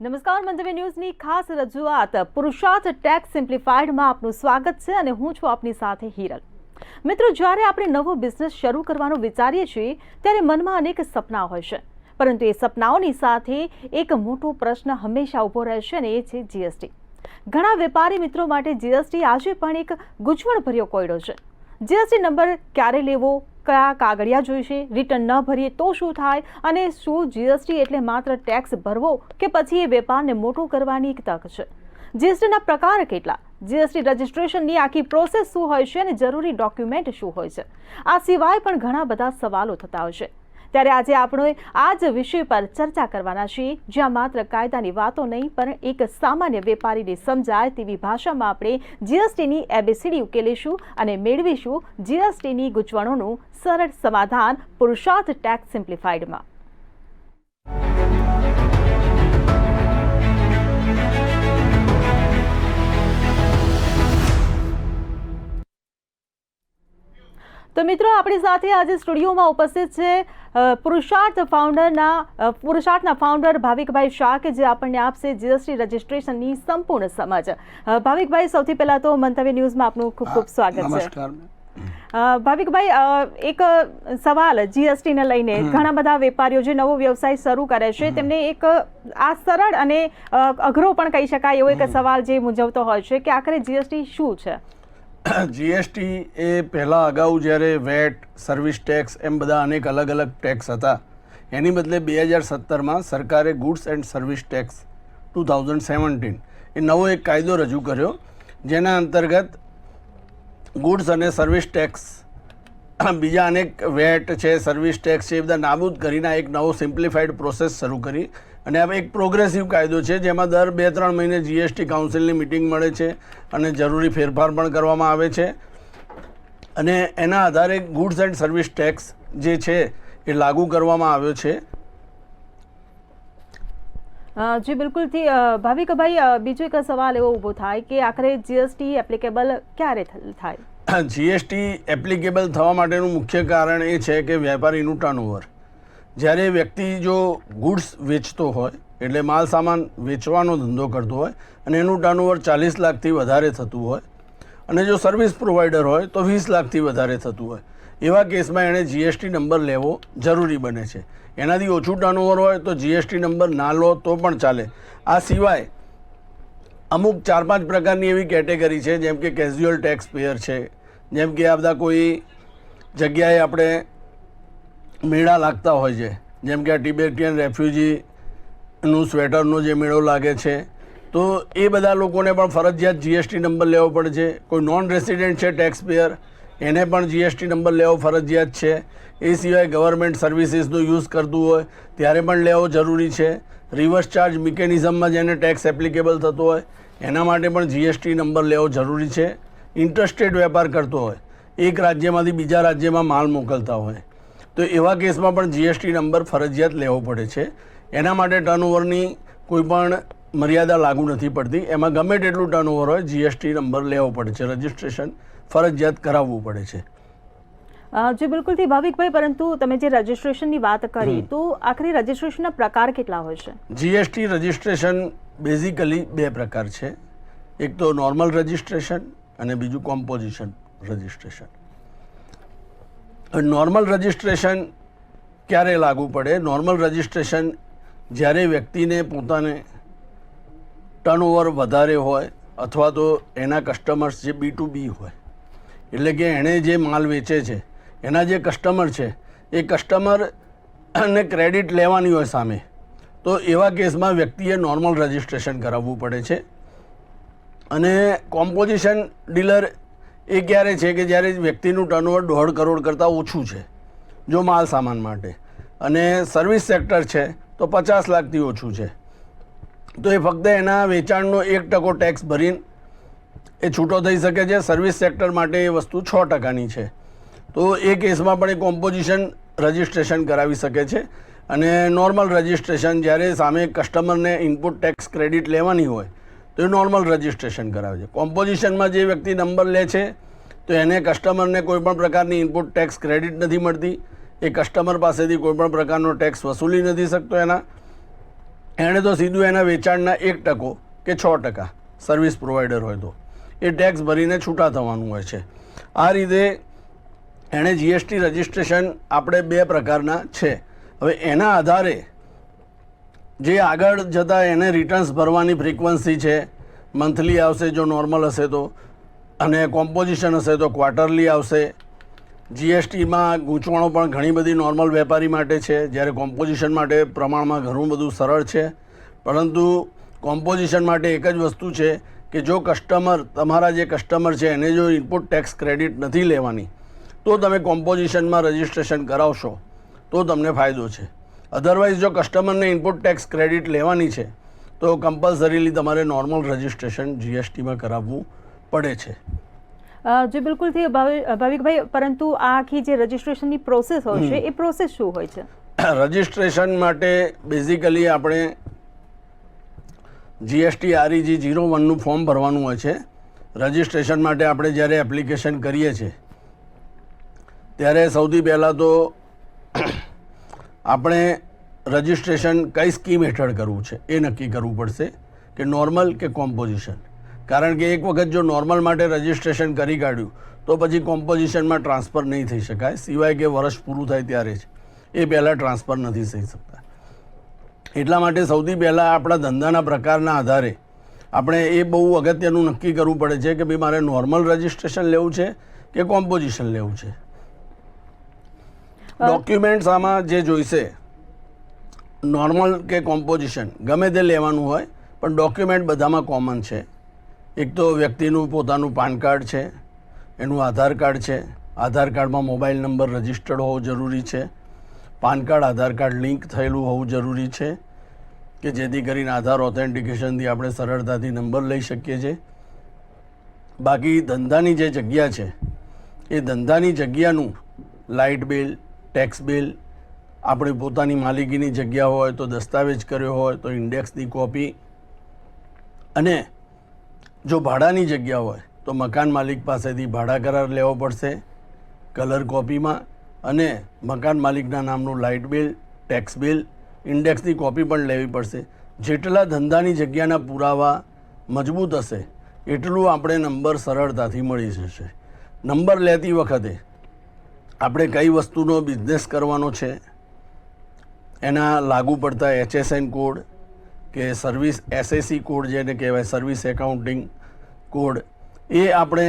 નમસ્કાર, મંતવ્ય ન્યૂઝની ખાસ રજૂઆત પુરુષાર્થ ટેક્સ સિમ્પ્લિફાઈડમાં આપનું સ્વાગત છે અને હું છું આપની સાથે હિરલ. મિત્રો, જ્યારે આપણે નવો બિઝનેસ શરૂ કરવાનું વિચારીએ છીએ ત્યારે મનમાં અનેક સપના હોય છે, પરંતુ એ સપનાઓની સાથે એક મોટો પ્રશ્ન હંમેશા ઊભો રહેશે અને એ છે જીએસટી. ઘણા વેપારી મિત્રો માટે જીએસટી આજે પણ એક ગૂંચવણભર્યો કોયડો છે. જીએસટી નંબર ક્યારે લેવો, કયા કાગળિયા જોઈશે, રિટર્ન ન ભરીએ તો શું થાય, અને શું જીએસટી એટલે માત્ર ટેક્સ ભરવો કે પછી એ વેપારને મોટો કરવાની એક તક છે? જીએસટીના પ્રકાર કેટલા, જીએસટી રજિસ્ટ્રેશનની આખી પ્રોસેસ શું હોય છે અને જરૂરી ડોક્યુમેન્ટ શું હોય છે? આ સિવાય પણ ઘણા બધા સવાલો થતા હોય છે. ત્યારે આજે આપણે આ જ વિષય પર ચર્ચા કરવાના છીએ, જ્યાં માત્ર કાયદાની વાતો નહીં પણ એક સામાન્ય વેપારીને સમજાય તેવી ભાષામાં આપણે જીએસટીની એબીસીડી ઉકેલીશું અને મેળવીશું જીએસટીની ગૂંચવણોનું સરળ સમાધાન પુરુષાર્થ ટેક્સ સિમ્પ્લિફાઈડમાં. તો મિત્રો, આપણી સાથે આજે સ્ટુડિયોમાં ઉપસ્થિત છે પુરુષાર્થના ફાઉન્ડર ભાવિકભાઈ શાહ, કે જે આપણને આપશે જીએસટી રજિસ્ટ્રેશનની સંપૂર્ણ સમજ. ભાવિકભાઈ, સૌથી પહેલા તો મંતવ્ય ન્યૂઝમાં આપનું ખૂબ ખૂબ સ્વાગત છે. ભાવિકભાઈ, એક સવાલ જીએસટીને લઈને ઘણા બધા વેપારીઓ જે નવો વ્યવસાય શરૂ કરે છે તેમને એક આ સરળ અને અઘરો પણ કહી શકાય એવો એક સવાલ જે મૂંઝવતો હોય છે કે આખરે જીએસટી શું છે? જીએસટી એ પહેલાં અગાઉ જ્યારે વેટ, સર્વિસ ટેક્સ એમ બધા અનેક અલગ અલગ ટેક્સ હતા, એની બદલે 2017માં સરકારે ગુડ્સ એન્ડ સર્વિસ ટેક્સ 2017 એ નવો એક કાયદો રજૂ કર્યો, જેના અંતર્ગત ગુડ્સ અને સર્વિસ ટેક્સ, બીજા અનેક વેટ છે, સર્વિસ ટેક્સ છે, એ બધા નાબૂદ કરીને એક નવો સિમ્પ્લિફાઈડ પ્રોસેસ શરૂ કરી. અને આ એક પ્રોગ્રેસિવ કાયદો છે, જેમાં દર 2-3 મહિને જીએસટી કાઉન્સિલની મિટિંગ મળે છે અને જરૂરી ફેરફાર પણ કરવામાં આવે છે. અને એના આધારે ગુડ્સ એન્ડ સર્વિસ ટેક્સ જે છે એ લાગુ કરવામાં આવ્યો છે. જી બિલકુલથી. ભાવિકભાઈ, બીજો એક સવાલ એવો ઊભો થાય કે આખરે જીએસટી એપ્લિકેબલ ક્યારે થાય? જીએસટી એપ્લિકેબલ થવા માટેનું મુખ્ય કારણ એ છે કે વેપારીનું ટર્નઓવર. જ્યારે વ્યક્તિ જો ગુડ્સ વેચતો હોય, એટલે માલ સામાન વેચવાનો ધંધો કરતો હોય અને એનું ટર્નઓવર 40 લાખથી વધારે થતું હોય, અને જો સર્વિસ પ્રોવાઈડર હોય તો 20 લાખથી વધારે થતું હોય, એવા કેસમાં એણે જીએસટી નંબર લેવો જરૂરી બને છે. એનાથી ઓછું ટર્નઓવર હોય તો જીએસટી નંબર ના લો તો પણ ચાલે. આ સિવાય અમુક 4-5 પ્રકારની એવી કેટેગરી છે, જેમ કે કેઝ્યુઅલ ટેક્સ પેયર છે, જેમ કે આ બધા કોઈ જગ્યાએ આપણે મેળા લાગતા હોય છે, જેમ કે આ ટિબેટિયન રેફ્યુજીનું સ્વેટરનો જે મેળો લાગે છે, તો એ બધા લોકોને પણ ફરજિયાત જીએસટી નંબર લેવો પડે છે. કોઈ નોન રેસિડેન્ટ છે ટેક્સ પેયર, એને પણ જીએસટી નંબર લેવો ફરજિયાત છે. એ સિવાય ગવર્મેન્ટ સર્વિસીસનો યુઝ કરતું હોય ત્યારે પણ લેવો જરૂરી છે. રિવર્સ ચાર્જ મિકેનિઝમમાં જેને ટેક્સ એપ્લિકેબલ થતો હોય એના માટે પણ જીએસટી નંબર લેવો જરૂરી છે. ઇન્ટરસ્ટેટ વેપાર કરતો હોય, એક રાજ્યમાંથી બીજા રાજ્યમાં માલ મોકલતા હોય, તો એવા કેસમાં પણ જીએસટી નંબર ફરજિયાત લેવો પડે છે. એના માટે ટર્નઓવરની કોઈ પણ મર્યાદા લાગુ નથી પડતી. એમાં ગમે તેટલું ટર્નઓવર હોય જીએસટી નંબર લેવો પડે છે, રજિસ્ટ્રેશન ફરજિયાત કરાવવું પડે છે. જી બિલકુલથી. ભાવિકભાઈ, પરંતુ તમે જે રજિસ્ટ્રેશનની વાત કરી, તો આખરી રજિસ્ટ્રેશનના પ્રકાર કેટલા હોય છે? જીએસટી રજિસ્ટ્રેશન બેઝિકલી 2 પ્રકાર છે. એક તો નોર્મલ રજિસ્ટ્રેશન અને બીજું કોમ્પોઝિશન રજિસ્ટ્રેશન. નોર્મલ રજિસ્ટ્રેશન ક્યારે લાગુ પડે? નોર્મલ રજિસ્ટ્રેશન જ્યારે વ્યક્તિને પોતાને ટર્નઓવર વધારે હોય અથવા તો એના કસ્ટમર્સ જે B2B હોય, એટલે કે એણે જે માલ વેચે છે એના જે કસ્ટમર છે એ કસ્ટમરને ક્રેડિટ લેવાની હોય સામે, તો એવા કેસમાં વ્યક્તિએ નોર્મલ રજિસ્ટ્રેશન કરાવવું પડે છે. અને કોમ્પોઝિશન ડીલર એ ક્યારે છે કે જ્યારે વ્યક્તિનું ટર્નઓવર 1.5 કરોડ કરતાં ઓછું છે જો માલ સામાન માટે, અને સર્વિસ સેક્ટર છે તો 50 લાખથી ઓછું છે, તો એ ફક્ત એના વેચાણનો 1% ટેક્સ ભરીને એ છૂટો થઈ શકે છે. સર્વિસ સેક્ટર માટે એ વસ્તુ 6%ની છે, તો એ કેસમાં પણ એ કોમ્પોઝિશન રજિસ્ટ્રેશન કરાવી શકે છે. અને નોર્મલ રજિસ્ટ્રેશન જ્યારે સામે કસ્ટમરને ઇનપુટ ટેક્સ ક્રેડિટ લેવાની હોય તો એ નોર્મલ રજિસ્ટ્રેશન કરાવે છે. કોમ્પોઝિશનમાં જે વ્યક્તિ નંબર લે છે તો એને કસ્ટમરને કોઈપણ પ્રકારની ઇનપુટ ટેક્સ ક્રેડિટ નથી મળતી, એ કસ્ટમર પાસેથી કોઈપણ પ્રકારનો ટેક્સ વસૂલી નથી શકતો એના, એણે તો સીધું એના વેચાણના 1% કે 6% સર્વિસ પ્રોવાઈડર હોય તો એ ટેક્સ ભરીને છૂટા થવાનું હોય છે. આ રીતે એણે જીએસટી રજિસ્ટ્રેશન આપણે 2 પ્રકારના છે. હવે એના આધારે જે આગળ જતાં એને રિટર્ન્સ ભરવાની ફ્રીક્વન્સી છે, મંથલી આવશે જો નોર્મલ હશે તો, અને કોમ્પોઝિશન હશે તો ક્વાર્ટરલી આવશે. જીએસટીમાં ગૂંચવણો પણ ઘણી બધી નોર્મલ વેપારી માટે છે, જ્યારે કોમ્પોઝિશન માટે પ્રમાણમાં ઘણું બધું સરળ છે. પરંતુ કોમ્પોઝિશન માટે એક જ વસ્તુ છે કે જો કસ્ટમર, તમારા જે કસ્ટમર છે એને જો ઇનપુટ ટેક્સ ક્રેડિટ નથી લેવાની તો તમે કોમ્પોઝિશનમાં રજિસ્ટ્રેશન કરાવશો તો તમને ફાયદો છે. અધરવાઇઝ જો કસ્ટમરને ઇનપુટ ટેક્સ ક્રેડિટ લેવાની છે તો કમ્પલસરીલી તમારે નોર્મલ રજિસ્ટ્રેશન જીએસટીમાં કરાવવું પડે છે. જે બિલકુલથી ભાવિકભાઈ, પરંતુ આ આખી જે રજિસ્ટ્રેશનની પ્રોસેસ હોય છે એ પ્રોસેસ શું હોય છે? રજિસ્ટ્રેશન માટે બેઝિકલી આપણે જીએસટી REG 01નું ફોર્મ ભરવાનું હોય છે. રજિસ્ટ્રેશન માટે આપણે જ્યારે એપ્લિકેશન કરીએ છીએ ત્યારે સૌથી પહેલાં તો આપણે રજિસ્ટ્રેશન કઈ સ્કીમ હેઠળ કરવું છે એ નક્કી કરવું પડશે કે નોર્મલ કે કોમ્પોઝિશન. કારણ કે એક વખત જો નોર્મલ માટે રજિસ્ટ્રેશન કરી કાઢ્યું તો પછી કોમ્પોઝિશનમાં ટ્રાન્સફર નહીં થઈ શકાય, સિવાય કે વર્ષ પૂરું થાય ત્યારે જ. એ પહેલાં ટ્રાન્સફર નથી થઈ શકતા. એટલા માટે સૌથી પહેલાં આપણા ધંધાના પ્રકારના આધારે આપણે એ બહુ અગત્યનું નક્કી કરવું પડે છે કે ભાઈ મારે નોર્મલ રજિસ્ટ્રેશન લેવું છે કે કોમ્પોઝિશન લેવું છે. ડોક્યુમેન્ટ્સ આમાં જે જોઈશે, નોર્મલ કે કોમ્પોઝિશન ગમે તે લેવાનું હોય, પણ ડોક્યુમેન્ટ બધામાં કોમન છે. એક તો વ્યક્તિનું પોતાનું પાન કાર્ડ છે, એનું આધાર કાર્ડ છે. આધાર કાર્ડમાં મોબાઈલ નંબર રજિસ્ટર્ડ હોવો જરૂરી છે. પાન કાર્ડ આધાર કાર્ડ લિંક થયેલું હોવું જરૂરી છે કે જેથી કરીને આધાર ઓથેન્ટિકેશનથી આપણે સરળતાથી નંબર લઈ શકીએ છીએ. બાકી ધંધાની જે જગ્યા છે એ ધંધાની જગ્યાનું લાઇટ બિલ, ટેક્સ બિલ, આપણી પોતાની માલિકીની જગ્યા હોય તો દસ્તાવેજ કર્યો હોય તો ઇન્ડેક્સની કોપી, અને જો ભાડાની જગ્યા હોય તો મકાન માલિક પાસેથી ભાડા કરાર લેવો પડશે કલર કોપીમાં, અને મકાન માલિકના નામનું લાઇટ બિલ, ટેક્સ બિલ, ઇન્ડેક્સની કોપી પણ લેવી પડશે. જેટલા ધંધાની જગ્યાના પુરાવા મજબૂત હશે એટલું આપણે નંબર સરળતાથી મળી જશે. નંબર લેતી વખતે આપણે કઈ વસ્તુનો બિઝનેસ કરવાનો છે, એના લાગુ પડતા HSN કોડ કે સર્વિસ SAC કોડ જેને કહેવાય, સર્વિસ એકાઉન્ટિંગ કોડ, એ આપણે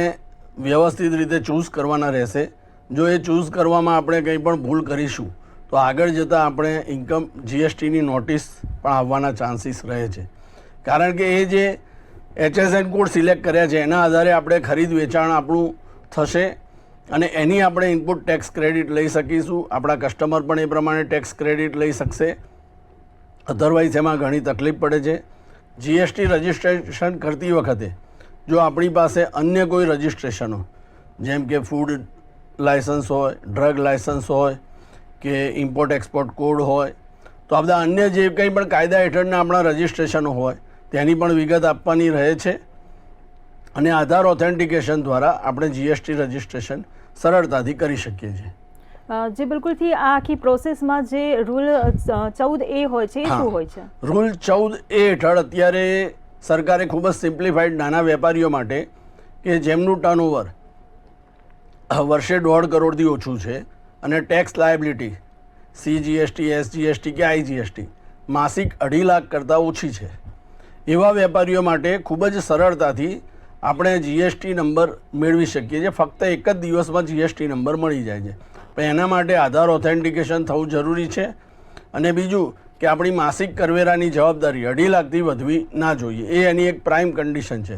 વ્યવસ્થિત રીતે ચૂઝ કરવાના રહેશે. જો એ ચૂઝ કરવામાં આપણે કંઈ પણ ભૂલ કરીશું તો આગળ જતાં આપણે ઇન્કમ GSTની નોટિસ પણ આવવાના ચાન્સીસ રહે છે. કારણ કે એ જે HSN કોડ સિલેક્ટ કર્યા છે એના આધારે આપણે ખરીદ વેચાણ આપણું થશે અને એની આપણે ઇનપુટ ટેક્સ ક્રેડિટ લઈ શકીશું. આપણા કસ્ટમર પણ એ પ્રમાણે ટેક્સ ક્રેડિટ લઈ શકશે. અધરવાઇઝ એમાં ઘણી તકલીફ પડે છે. GST રજિસ્ટ્રેશન કરતી વખતે જો આપણી પાસે અન્ય કોઈ રજિસ્ટ્રેશનો જેમ કે ફૂડ લાયસન્સ હોય, ડ્રગ લાયસન્સ હોય કે ઇમ્પોર્ટ એક્સપોર્ટ કોડ હોય, તો આ બધા અન્ય જે કંઈ પણ કાયદા હેઠળના આપણા રજિસ્ટ્રેશનો હોય તેની પણ વિગત આપવાની રહે છે. અને આધાર ઓથેન્ટિકેશન દ્વારા આપણે GST રજિસ્ટ્રેશન સરળતાથી કરી શકીએ છીએ. જે બિલકુલથી આ આખી પ્રોસેસમાં જે રૂલ 14A હોય છે એ શું હોય છે? રૂલ 14A હેઠળ અત્યારે સરકારે ખૂબ જ સિમ્પ્લિફાઈડ નાના વેપારીઓ માટે કે જેમનું ટર્નઓવર વર્ષે 1.5 કરોડથી ઓછું છે અને ટેક્સ લાયબિલિટી CGST, SGST કે IGST માસિક 2.5 લાખ કરતાં ઓછી છે, એવા વેપારીઓ માટે ખૂબ જ સરળતાથી આપણે GST નંબર મેળવી શકીએ છીએ. ફક્ત એક જ દિવસમાં GST નંબર મળી જાય છે. પણ એના માટે આધાર ઓથેન્ટિકેશન થવું જરૂરી છે. અને બીજું કે આપણી માસિક કરવેરાની જવાબદારી 2.5 લાખથી વધવી ના જોઈએ, એ એની એક પ્રાઇમ કન્ડિશન છે.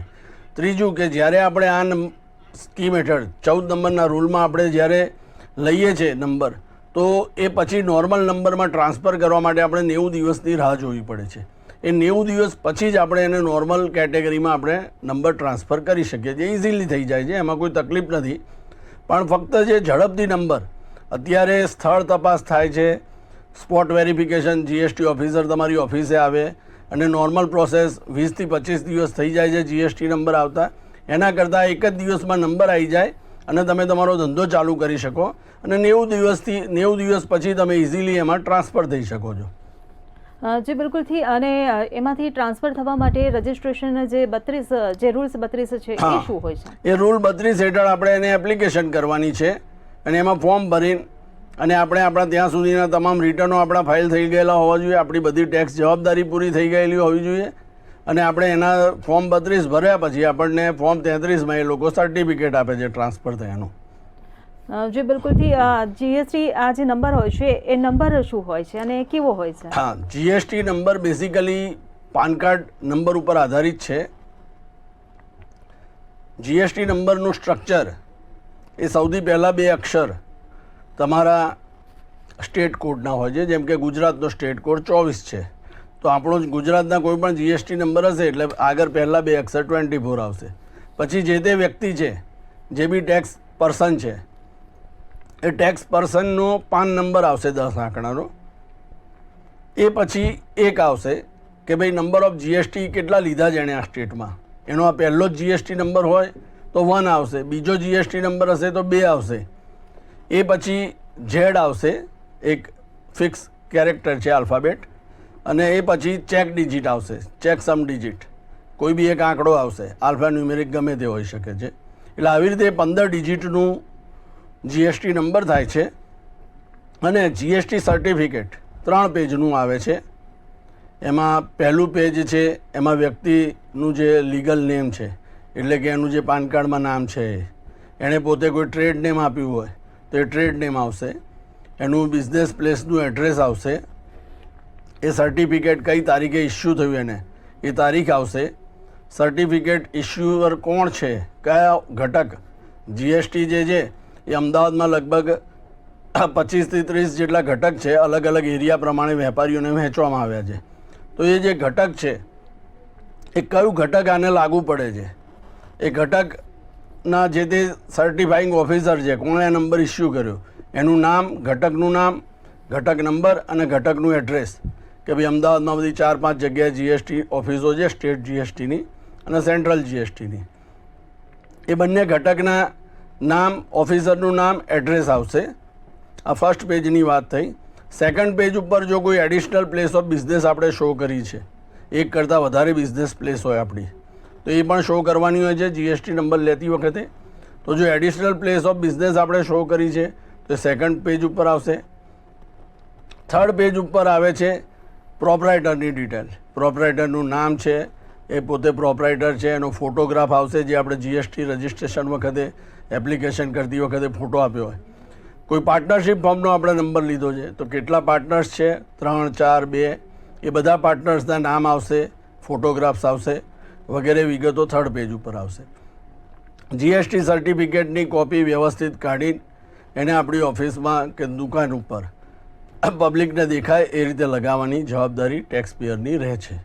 ત્રીજું કે જ્યારે આપણે આ સ્કીમ હેઠળ 14 નંબરના રૂલમાં આપણે જ્યારે લઈએ છીએ નંબર, તો એ પછી નોર્મલ નંબરમાં ટ્રાન્સફર કરવા માટે આપણે 90 દિવસની રાહ જોવી પડે છે. એ 90 દિવસ પછી જ આપણે એને નોર્મલ કેટેગરીમાં આપણે નંબર ટ્રાન્સફર કરી શકીએ છીએ. ઇઝીલી થઈ જાય છે, એમાં કોઈ તકલીફ નથી. પણ ફક્ત જે ઝડપથી નંબર અત્યારે સ્થળ તપાસ થાય છે, સ્પોટ વેરિફિકેશન, GST ઓફિસર તમારી ઓફિસે આવે અને નોર્મલ પ્રોસેસ 20 થી 25 દિવસ થઈ જાય છે GST નંબર આવતા. એના કરતાં એક જ દિવસમાં નંબર આવી જાય અને તમે તમારો ધંધો ચાલુ કરી શકો અને 90 દિવસ પછી તમે ઇઝીલી એમાં ટ્રાન્સફર થઈ શકો છો. જી બિલકુલથી. અને એમાંથી ટ્રાન્સફર થવા માટે રજિસ્ટ્રેશન જે 32 જે રૂલ્સ 32 છે એ શું હોય છે? એ રૂલ 32 હેઠળ આપણે એને એપ્લિકેશન કરવાની છે અને એમાં ફોર્મ ભરીને અને આપણે આપણા ત્યાં સુધીના તમામ રિટર્નો આપણા ફાઇલ થઈ ગયેલા હોવા જોઈએ, આપણી બધી ટેક્સ જવાબદારી પૂરી થઈ ગયેલી હોવી જોઈએ અને આપણે એના ફોર્મ 32 ભર્યા પછી આપણને ફોર્મ 33માં એ લોકો સર્ટિફિકેટ આપે છે ટ્રાન્સફર થયાનું. જી બિલકુલથી. જીએસટી આ જે નંબર હોય છે એ નંબર શું હોય છે અને કેવો હોય છે? હા, GST number basically PAN card number ઉપર આધારિત છે. જીએસટી નંબરનું સ્ટ્રક્ચર એ સૌથી પહેલાં 2 અક્ષર તમારા સ્ટેટ કોડના હોય છે. જેમ કે ગુજરાતનો સ્ટેટ કોડ 24 છે, તો આપણો ગુજરાતના કોઈ પણ જીએસટી નંબર હશે એટલે આગળ પહેલાં 2 અક્ષર 24 આવશે. પછી જે તે વ્યક્તિ છે, જે બી ટેક્સ પર્સન છે, એ ટેક્સ પર્સનનો પાન નંબર આવશે 10 આંકડાનો. એ પછી એક આવશે કે ભાઈ નંબર ઓફ જીએસટી કેટલા લીધા છે એણે આ સ્ટેટમાં, એનો આ પહેલો જ જીએસટી નંબર હોય તો 1 આવશે, બીજો જીએસટી નંબર હશે તો 2 આવશે. એ પછી ઝેડ આવશે, એક ફિક્સ કેરેક્ટર છે આલ્ફાબેટ, અને એ પછી ચેક ડિજિટ આવશે, ચેક સમ ડિજિટ, કોઈ બી એક આંકડો આવશે, આલ્ફા ન્યુમેરિક ગમે તે હોઈ શકે છે. એટલે આવી રીતે 15 ડિજિટનું જીએસટી નંબર થાય છે. અને જીએસટી સર્ટિફિકેટ 3 પેજનું આવે છે. એમાં પહેલું પેજ છે એમાં વ્યક્તિનું જે લીગલ નેમ છે, એટલે કે એનું જે પાન કાર્ડમાં નામ છે, એણે પોતે કોઈ ટ્રેડ નેમ આપ્યું હોય તો એ ટ્રેડ નેમ આવશે, એનું બિઝનેસ પ્લેસનું એડ્રેસ આવશે, એ સર્ટિફિકેટ કઈ તારીખે ઇસ્યુ થયું એને એ તારીખ આવશે, સર્ટિફિકેટ ઇસ્યુઅર કોણ છે, કયા ઘટક. જીએસટી જે છે એ અમદાવાદમાં લગભગ 25 થી 30 જેટલા ઘટક છે, અલગ અલગ એરિયા પ્રમાણે વેપારીઓને વહેંચવામાં આવ્યા છે. તો એ જે ઘટક છે એ કયું ઘટક આને લાગુ પડે છે, એ ઘટકના જે તે સર્ટિફાઈંગ ઓફિસર છે, કોણે નંબર ઇસ્યુ કર્યો, એનું નામ, ઘટકનું નામ, ઘટક નંબર અને ઘટકનું એડ્રેસ. કે ભાઈ અમદાવાદમાં બધી 4-5 જગ્યાએ જીએસટી ઓફિસો છે, સ્ટેટ જીએસટીની અને સેન્ટ્રલ જીએસટીની. એ બંને ઘટકના નામ, ઓફિસરનું નામ, એડ્રેસ આવશે. આ ફર્સ્ટ પેજની વાત થઈ. સેકન્ડ પેજ ઉપર જો કોઈ એડિશનલ પ્લેસ ઓફ બિઝનેસ આપણે શો કરી છે, એક કરતાં વધારે બિઝનેસ પ્લેસ હોય આપણી, તો એ પણ શો કરવાની હોય છે જીએસટી નંબર લેતી વખતે. તો જો એડિશનલ પ્લેસ ઓફ બિઝનેસ આપણે શો કરી છે તો સેકન્ડ પેજ ઉપર આવશે. થર્ડ પેજ ઉપર આવે છે પ્રોપરાઇટરની ડિટેલ. પ્રોપરાઇટરનું નામ છે, એ પોતે પ્રોપરાઇટર છે, એનો ફોટોગ્રાફ આવશે, જે આપણે જીએસટી રજિસ્ટ્રેશન વખતે એપ્લિકેશન કરતી વખતે ફોટો આપ્યો હોય. કોઈ પાર્ટનરશિપ ફોર્મનો આપણે નંબર લીધો છે તો કેટલા પાર્ટનર્સ છે, 3, 4, 2, એ બધા પાર્ટનર્સના નામ આવશે, ફોટોગ્રાફ્સ આવશે, વગેરે વિગતો થર્ડ પેજ ઉપર આવશે. જીએસટી સર્ટિફિકેટની કોપી વ્યવસ્થિત કાઢી એને આપણી ઓફિસમાં કે દુકાન ઉપર પબ્લિકને દેખાય એ રીતે લગાવવાની જવાબદારી ટેક્સ પેયરની રહે છે.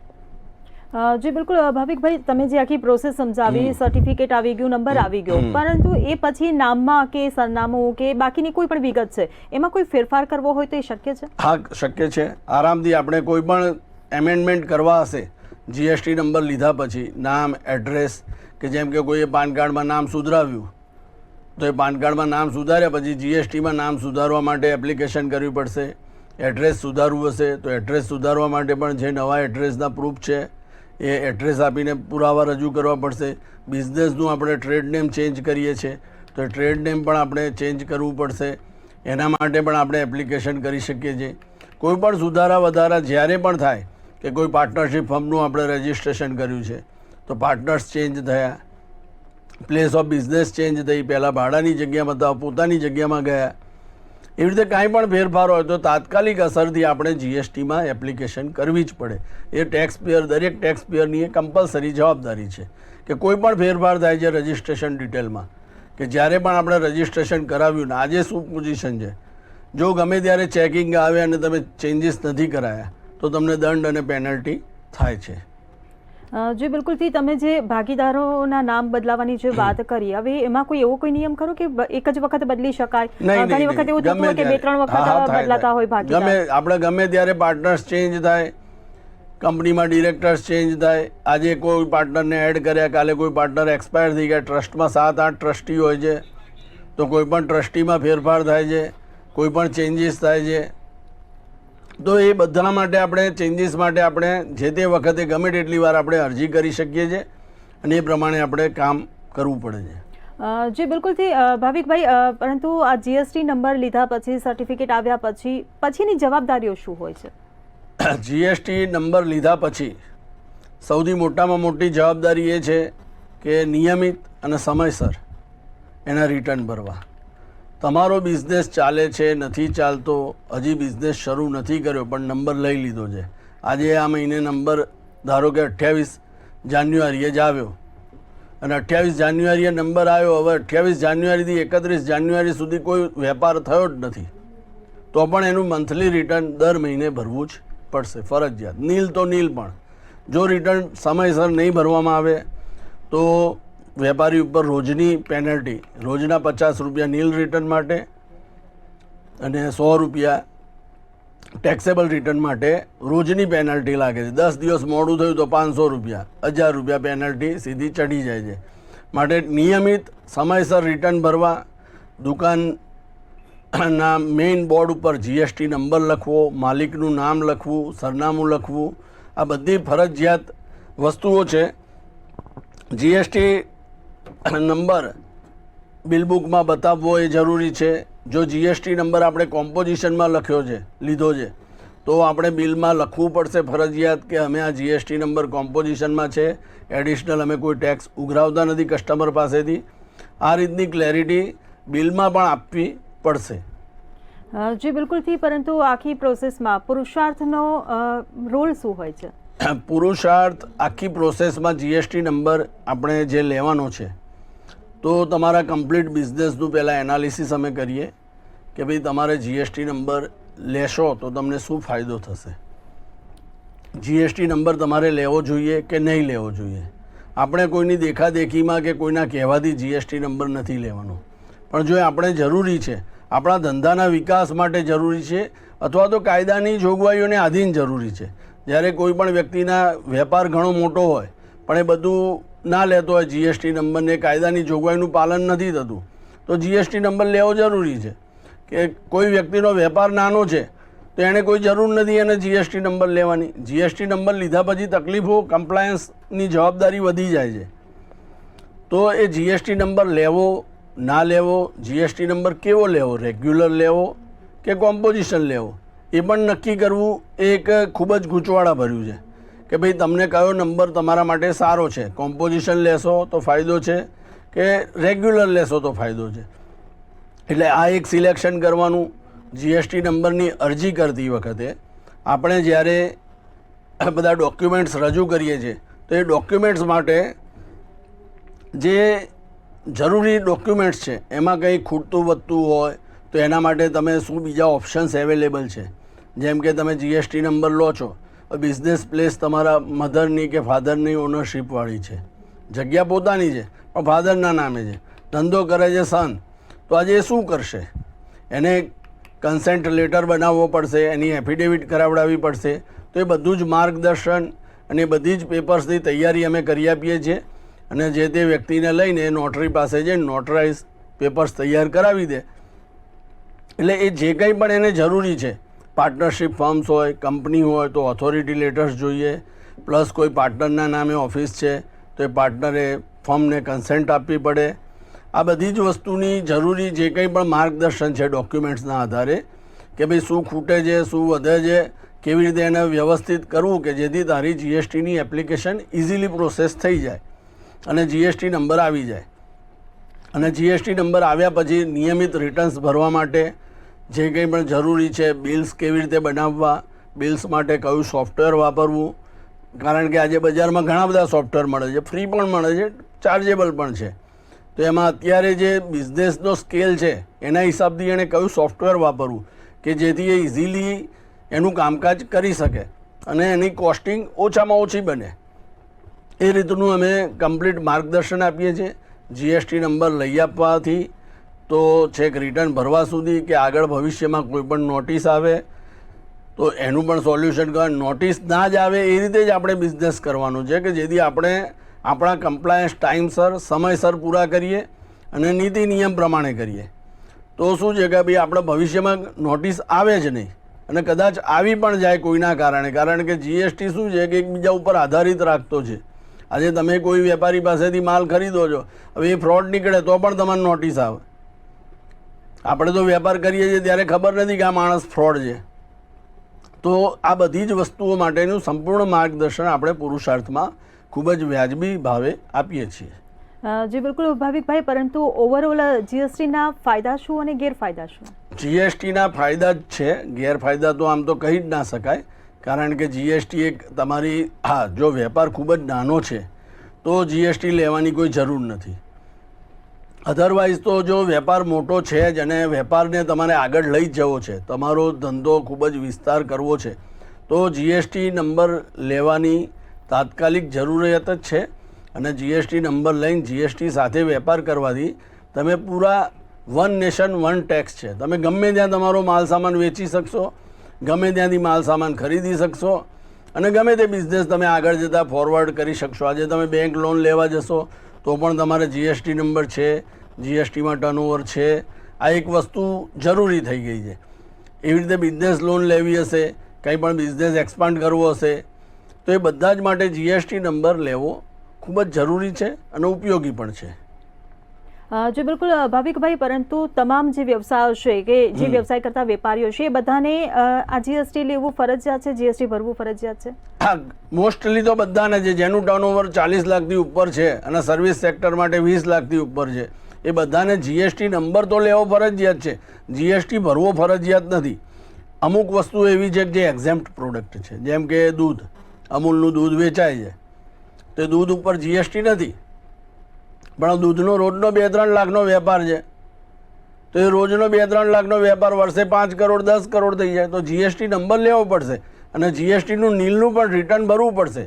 જી બિલકુલ. ભાવિકભાઈ, તમે જે આખી પ્રોસેસ સમજાવી, સર્ટિફિકેટ આવી ગયું, નંબર આવી ગયો, પરંતુ એ પછી નામમાં કે સરનામું કે બાકીની કોઈ પણ વિગત છે એમાં કોઈ ફેરફાર કરવો હોય તો એ શક્ય છે? હા, શક્ય છે. આરામથી આપણે કોઈ પણ એમેન્ડમેન્ટ કરવા હશે જીએસટી નંબર લીધા પછી, નામ, એડ્રેસ, કે જેમ કે કોઈએ પાન કાર્ડમાં નામ સુધરાવ્યું તો એ પાન કાર્ડમાં નામ સુધાર્યા પછી જીએસટીમાં નામ સુધારવા માટે એપ્લિકેશન કરવી પડશે. એડ્રેસ સુધારવું હશે તો એડ્રેસ સુધારવા માટે પણ જે નવા એડ્રેસના પ્રૂફ છે એ એડ્રેસ આપીને પુરાવા રજૂ કરવા પડશે. બિઝનેસનું આપણે ટ્રેડ નેમ ચેન્જ કરીએ છીએ તો એ ટ્રેડ નેમ પણ આપણે ચેન્જ કરવું પડશે. એના માટે પણ આપણે એપ્લિકેશન કરી શકીએ છીએ. કોઈ પણ સુધારા વધારા જ્યારે પણ થાય કે કોઈ પાર્ટનરશિપ ફર્મનું આપણે રજિસ્ટ્રેશન કર્યું છે તો પાર્ટનર્સ ચેન્જ થયા, પ્લેસ ઓફ બિઝનેસ ચેન્જ થઈ, પહેલાં ભાડાની જગ્યામાં હતા પોતાની જગ્યામાં ગયા, એવી રીતે કાંઈ પણ ફેરફાર હોય તો તાત્કાલિક અસરથી આપણે જીએસટીમાં એપ્લિકેશન કરવી જ પડે. એ ટેક્સ પેયર, દરેક ટેક્સ પેયરની એ કમ્પલસરી જવાબદારી છે કે કોઈ પણ ફેરફાર થાય છે રજિસ્ટ્રેશન ડિટેલમાં, કે જ્યારે પણ આપણે રજિસ્ટ્રેશન કરાવ્યું ને આજે શું પોઝિશન છે, જો ગમે ત્યારે ચેકિંગ આવે અને તમે ચેન્જીસ નથી કરાયા તો તમને દંડ અને પેનલ્ટી થાય છે. જી બિલકુલથી. તમે જે ભાગીદારોના નામ બદલાવાની જે વાત કરી, હવે એમાં કોઈ એવો કોઈ નિયમ ખરો કે એક જ વખત બદલી શકાય? ઘણી વખત એવું થતું હોય કે 2-3 વખત બદલાતા હોય ભાગીદાર. આપણે ગમે ત્યારે પાર્ટનર્સ ચેન્જ થાય, કંપનીમાં ડિરેક્ટર્સ ચેન્જ થાય. આજે કોઈ પાર્ટનરને એડ કર્યા, કાલે કોઈ પાર્ટનર એક્સપાયર થઈ ગયા. ટ્રસ્ટમાં 7-8 ટ્રસ્ટી હોય છે તો કોઈ પણ ટ્રસ્ટીમાં ફેરફાર થાય છે, કોઈ પણ ચેન્જીસ થાય છે. તો એ બધા માટે આપણે ચેન્જીસ માટે આપણે જે તે વખતે ગમે તેટલી વાર આપણે અરજી કરી શકીએ છીએ અને એ પ્રમાણે આપણે કામ કરવું પડે છે. જી બિલકુલથી ભાવિકભાઈ, પરંતુ આ જીએસટી નંબર લીધા પછી, સર્ટિફિકેટ આવ્યા પછીની જવાબદારીઓ શું હોય છે? જીએસટી નંબર લીધા પછી સૌથી મોટામાં મોટી જવાબદારી એ છે કે નિયમિત અને સમયસર એના રિટર્ન ભરવા. તમારો બિઝનેસ ચાલે છે, નથી ચાલતો, હજી બિઝનેસ શરૂ નથી કર્યો પણ નંબર લઈ લીધો છે, આજે આ મહિને નંબર ધારો કે 28 જાન્યુઆરીએ જ આવ્યો અને 28 જાન્યુઆરીએ નંબર આવ્યો, હવે 28 જાન્યુઆરીથી 31 જાન્યુઆરી સુધી કોઈ વેપાર થયો જ નથી, તો પણ એનું મંથલી રિટર્ન દર મહિને ભરવું જ પડશે, ફરજિયાત. નીલ તો નીલ, પણ જો રિટર્ન સમયસર નહીં ભરવામાં આવે તો વેપારી ઉપર રોજની પેનલ્ટી, રોજના 50 રૂપિયા નીલ રિટર્ન માટે અને 100 રૂપિયા ટેક્સેબલ રિટર્ન માટે રોજની પેનલ્ટી લાગે છે. 10 દિવસ મોડું થયું તો 500 રૂપિયા, 1000 રૂપિયા પેનલ્ટી સીધી ચડી જાય છે. માટે નિયમિત સમયસર રિટર્ન ભરવા, દુકાનના મેઇન બોર્ડ ઉપર જીએસટી નંબર લખવો, માલિકનું નામ લખવું, સરનામું લખવું, આ બધી ફરજિયાત વસ્તુઓ છે. જીએસટી નંબર બિલબુકમાં બતાવવો એ જરૂરી છે. જો જીએસટી નંબર આપણે કોમ્પોઝિશનમાં લીધો છે તો આપણે બિલમાં લખવું પડશે ફરજિયાત કે અમે આ જીએસટી નંબર કોમ્પોઝિશનમાં છે, એડિશનલ અમે કોઈ ટેક્સ ઉઘરાવતા નથી કસ્ટમર પાસેથી. આ રીતની ક્લેરિટી બિલમાં પણ આપવી પડશે. જી બિલકુલથી, પરંતુ આખી પ્રોસેસમાં પુરુષાર્થનો રોલ શું હોય છે? પુરુષાર્થ આખી પ્રોસેસમાં જીએસટી નંબર આપણે જે લેવાનો છે તો તમારા કમ્પ્લીટ બિઝનેસનું પહેલાં એનાલિસિસ અમે કરીએ કે ભાઈ તમારે જીએસટી નંબર લેશો તો તમને શું ફાયદો થશે, જીએસટી નંબર તમારે લેવો જોઈએ કે નહીં લેવો જોઈએ. આપણે કોઈની દેખાદેખીમાં કે કોઈના કહેવાથી જીએસટી નંબર નથી લેવાનો, પણ જો આપણે જરૂરી છે, આપણા ધંધાના વિકાસ માટે જરૂરી છે અથવા તો કાયદાની જોગવાઈઓને આધીન જરૂરી છે. જ્યારે કોઈ પણ વ્યક્તિના વેપાર ઘણો મોટો હોય પણ એ બધું ના લેતો હોય, જીએસટી નંબરને કાયદાની જોગવાઈનું પાલન નથી થતું, તો જીએસટી નંબર લેવો જરૂરી છે. કે કોઈ વ્યક્તિનો વેપાર નાનો છે તો એણે કોઈ જરૂર નથી એને જીએસટી નંબર લેવાની. જીએસટી નંબર લીધા પછી તકલીફો, કમ્પ્લાયન્સની જવાબદારી વધી જાય છે. તો એ જીએસટી નંબર લેવો ના લેવો, જીએસટી નંબર કેવો લેવો, રેગ્યુલર લેવો કે કોમ્પોઝિશન લેવો, એ પણ નક્કી કરવું એ એક ખૂબ જ ગૂંચવાડા ભર્યું છે કે ભાઈ તમને કયો નંબર તમારા માટે સારો છે. કોમ્પોઝિશન લેશો તો ફાયદો છે કે રેગ્યુલર લેશો તો ફાયદો છે. એટલે આ એક સિલેક્શન કરવાનું. જીએસટી નંબરની અરજી કરતી વખતે આપણે જ્યારે બધા ડોક્યુમેન્ટ્સ રજૂ કરીએ છીએ તો એ ડોક્યુમેન્ટ્સ માટે જે જરૂરી ડોક્યુમેન્ટ્સ છે એમાં કંઈ ખૂટતું વધતું હોય તો એના માટે તમે શું બીજા ઓપ્શન્સ અવેલેબલ છે. જેમ કે તમે જીએસટી નંબર લો છો, બિઝનેસ પ્લેસ તમારા મધરની કે ફાધરની ઓનરશીપવાળી છે, જગ્યા પોતાની છે પણ ફાધરના નામે છે, ધંધો કરે છે સન, તો આજે એ શું કરશે? એને કન્સેન્ટ લેટર બનાવવો પડશે, એની એફિડેવિટ કરાવડાવવી પડશે. તો એ બધું જ માર્ગદર્શન અને એ બધી જ પેપર્સની તૈયારી અમે કરી આપીએ છીએ અને જે તે વ્યક્તિને લઈને નોટરી પાસે જઈને નોટરાઇઝ પેપર્સ તૈયાર કરાવી દે. એટલે એ જે કંઈ પણ એને જરૂરી છે, પાર્ટનરશિપ ફર્મ્સ હોય, કંપની હોય તો ઓથોરિટી લેટર્સ જોઈએ, પ્લસ કોઈ પાર્ટનરના નામે ઓફિસ છે તો એ પાર્ટનરે ફર્મને કન્સેન્ટ આપવી પડે. આ બધી જ વસ્તુની જરૂરી જે કંઈ પણ માર્ગદર્શન છે ડોક્યુમેન્ટ્સના આધારે કે ભાઈ શું ખૂટે છે, શું વધે છે, કેવી રીતે એને વ્યવસ્થિત કરવું કે જેથી તારી જીએસટીની એપ્લિકેશન ઇઝીલી પ્રોસેસ થઈ જાય અને જીએસટી નંબર આવી જાય. અને જીએસટી નંબર આવ્યા પછી નિયમિત રિટર્ન્સ ભરવા માટે જે કંઈ પણ જરૂરી છે, બિલ્સ કેવી રીતે બનાવવા, બિલ્સ માટે કયું સોફ્ટવેર વાપરવું, કારણ કે આજે બજારમાં ઘણા બધા સોફ્ટવેર મળે છે, ફ્રી પણ મળે છે, ચાર્જેબલ પણ છે. તો એમાં અત્યારે જે બિઝનેસનો સ્કેલ છે એના હિસાબથી એણે કયું સોફ્ટવેર વાપરવું કે જેથી એ ઇઝીલી એનું કામકાજ કરી શકે અને એની કોસ્ટિંગ ઓછામાં ઓછી બને, એ રીતનું અમે કમ્પ્લીટ માર્ગદર્શન આપીએ છીએ. જીએસટી નંબર લઈ આપવાથી તો છેક રિટર્ન ભરવા સુધી કે આગળ ભવિષ્યમાં કોઈ પણ નોટિસ આવે તો એનું પણ સોલ્યુશન કરવાનું. નોટિસ ના જ આવે એ રીતે જ આપણે બિઝનેસ કરવાનું છે કે જેથી આપણે આપણા કમ્પ્લાયન્સ ટાઈમસર સમયસર પૂરા કરીએ અને નીતિ નિયમ પ્રમાણે કરીએ. તો શું છે કે ભાઈ આપણે ભવિષ્યમાં નોટિસ આવે જ નહીં અને કદાચ આવી પણ જાય કોઈના કારણે, કારણ કે જીએસટી શું છે કે એકબીજા ઉપર આધારિત રાખતો છે. આજે તમે કોઈ વેપારી પાસેથી માલ ખરીદો છો, હવે એ ફ્રોડ નીકળે તો પણ તમારે નોટિસ આવે. આપણે તો વેપાર કરીએ છીએ ત્યારે ખબર નથી કે આ માણસ ફ્રોડ છે. તો આ બધી જ વસ્તુઓ માટેનું સંપૂર્ણ માર્ગદર્શન આપણે પુરુષાર્થમાં ખૂબ જ વ્યાજબી ભાવે આપીએ છીએ. જી બિલકુલ ભાવિકભાઈ, પરંતુ ઓવરઓલ જીએસટીના ફાયદા શું અને ગેરફાયદા શું? જીએસટીના ફાયદા જ છે, ગેરફાયદા તો આમ તો કહી જ ના શકાય, કારણ કે જીએસટી એક તમારી જો વેપાર ખૂબ જ નાનો છે તો જીએસટી લેવાની કોઈ જરૂર નથી. અધરવાઇઝ તો જો વેપાર મોટો છે જ અને વેપારને તમારે આગળ લઈ જવો છે, તમારો ધંધો ખૂબ જ વિસ્તાર કરવો છે, તો જીએસટી નંબર લેવાની તાત્કાલિક જરૂરિયાત જ છે. અને જીએસટી નંબર લઈને જીએસટી સાથે વેપાર કરવાથી તમે પૂરા વન નેશન વન ટેક્સ છે, તમે ગમે ત્યાં તમારો માલ સામાન વેચી શકશો, ગમે ત્યાંથી માલ સામાન ખરીદી શકશો અને ગમે તે બિઝનેસ તમે આગળ જતાં ફોરવર્ડ કરી શકશો. આજે તમે બેંક લોન લેવા જશો તો પણ તમારે જીએસટી નંબર છે, જીએસટીમાં ટર્નઓવર છે, આ એક વસ્તુ જરૂરી થઈ ગઈ છે. એવી રીતે બિઝનેસ લોન લેવી હશે, કંઈ પણ બિઝનેસ એક્સપાન્ડ કરવો હશે તો એ બધા જ માટે જીએસટી નંબર લેવો ખૂબ જ જરૂરી છે અને ઉપયોગી પણ છે. જી બિલકુલ ભાવિકભાઈ, પરંતુ તમામ જે વ્યવસાયો છે કે જે વ્યવસાય કરતા વેપારીઓ છે એ બધાને આ જીએસટી લેવું ફરજિયાત છે, જીએસટી ભરવું ફરજિયાત છે? હા, મોસ્ટલી તો બધાને છે. જેનું ટર્નઓવર 40 લાખથી ઉપર છે અને સર્વિસ સેક્ટર માટે 20 લાખથી ઉપર છે એ બધાને જીએસટી નંબર તો લેવો ફરજિયાત છે, જીએસટી ભરવો ફરજિયાત નથી. અમુક વસ્તુ એવી છે કે જે એક્ઝેમ્પ્ટ પ્રોડક્ટ છે, જેમ કે દૂધ, અમૂલનું દૂધ વેચાય છે તો દૂધ ઉપર જીએસટી નથી, પણ દૂધનો રોજનો 2-3 લાખનો વેપાર છે તો એ રોજનો 2-3 લાખનો વેપાર વર્ષે 5 કરોડ 10 કરોડ થઈ જાય તો જીએસટી નંબર લેવો પડશે અને જીએસટીનું નીલનું પણ રિટર્ન ભરવું પડશે,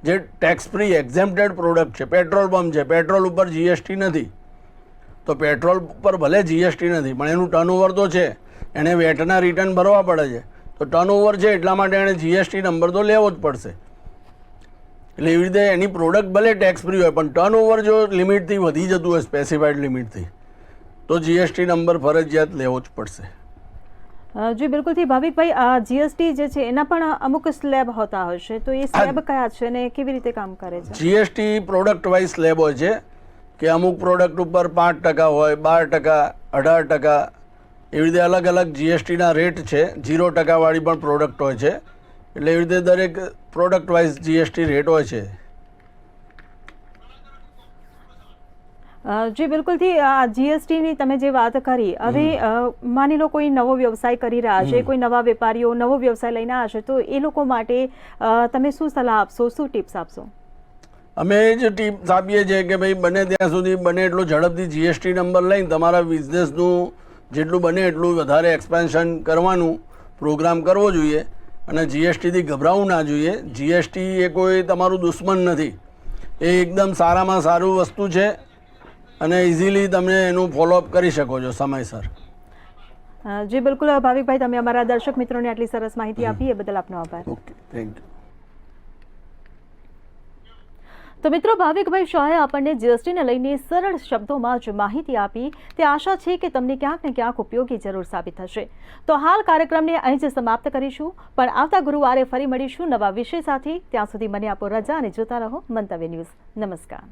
જે ટેક્સ ફ્રી એક્ઝેમ્પ્ટેડ પ્રોડક્ટ છે. પેટ્રોલ પંપ છે, પેટ્રોલ ઉપર જીએસટી નથી તો પેટ્રોલ ઉપર ભલે જીએસટી નથી પણ એનું ટર્નઓવર તો છે, એણે વેટના રિટર્ન ભરવા પડે છે, તો ટર્નઓવર છે એટલા માટે એણે જીએસટી નંબર તો લેવો જ પડશે. એટલે એવી રીતે એની પ્રોડક્ટ ભલે ટેક્સ ફ્રી હોય પણ ટર્નઓવર જો લિમિટથી વધી જતું હોય, સ્પેસિફાઈડ લિમિટથી, તો જીએસટી નંબર ફરજિયાત લેવો જ પડશે. જી બિલકુલથી ભાવિકભાઈ, આ જીએસટી જે છે એના પણ અમુક સ્લેબ હોતા હશે, તો એ સ્લેબ કયા છે અને કેવી રીતે કામ કરે છે? જીએસટી પ્રોડક્ટ વાઇઝ સ્લેબ હોય છે કે અમુક પ્રોડક્ટ ઉપર 5% હોય, 12%, 18%, એવી રીતે અલગ અલગ જીએસટીના રેટ છે. 0% વાળી પણ પ્રોડક્ટ હોય છે, એટલે એવી રીતે દરેક પ્રોડક્ટ વાઇઝ જીએસટી રેટ હોય છે. જી બિલકુલથી આ જીએસટીની તમે જે વાત કરી, હવે માની લો કોઈ નવો વ્યવસાય કરી રહ્યા છે, કોઈ નવા વેપારીઓ નવો વ્યવસાય લઈને આવ્યા છે, તો એ લોકો માટે તમે શું સલાહ આપશો, શું ટિપ્સ આપશો? અમે જ ટિપ્સ આપીએ છીએ કે ભાઈ બને ત્યાં સુધી બને એટલું ઝડપથી જીએસટી નંબર લઈને તમારા બિઝનેસનું જેટલું બને એટલું વધારે એક્સપેન્શન કરવાનું પ્રોગ્રામ કરવો જોઈએ અને જીએસટીથી ગભરાવું ના જોઈએ. જીએસટી એ કોઈ તમારું દુશ્મન નથી, એ એકદમ સારામાં સારું વસ્તુ છે અને ઇઝીલી તમે એનું ફોલોઅપ કરી શકો છો સમયસર. જી બિલકુલ ભાવિકભાઈ, તમે અમારા દર્શક મિત્રોને આટલી સરસ માહિતી આપી એ બદલ આપનો આભાર. Okay, thank you. તો મિત્રો, ભાવિકભાઈ શાહે આપણને જીએસટીને લઈને સરળ શબ્દોમાં જ માહિતી આપી તે આશા છે કે તમને ક્યાંક ને ક્યાંક ઉપયોગી જરૂર સાબિત થશે. તો હાલ કાર્યક્રમને અહીં જ સમાપ્ત કરીશું, પણ આવતા ગુરુવારે ફરી મળીશું નવા વિષય સાથે. ત્યાં સુધી મને આપો રજા અને જોતા રહો મંતવ્ય ન્યૂઝ. નમસ્કાર.